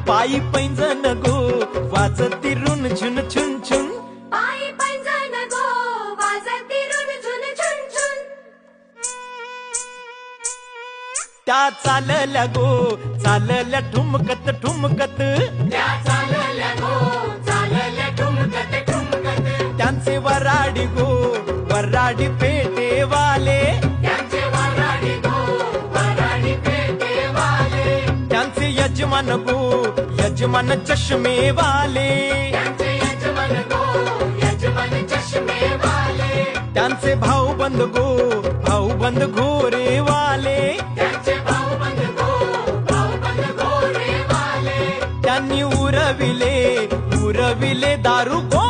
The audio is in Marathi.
पायी पैंजण गो वाजती रुन झुन छुन छुन. पायी पैंजण गो वाजती रुणझुन झुनझुन. त्या चालल्या गो चालल्या ठुमकत ठुमकत. त्या चालल्या गो चालल्या ठुमकत ठुमकत. त्यांचे वराडी गो वराडी पेटेवाले. त्यांचे वराडी गो वराडी पेटेवाले. त्यांचे यजमान गो यजमान चष्मेवाले. त्यांचे यजमान गो यजमान चष्मेवाले. त्यांचे भाऊबंद गो भाऊबंद घोरेवाले. त्यांचे भाऊबंद गोरेवाले. त्यांनी उरविले दारू गो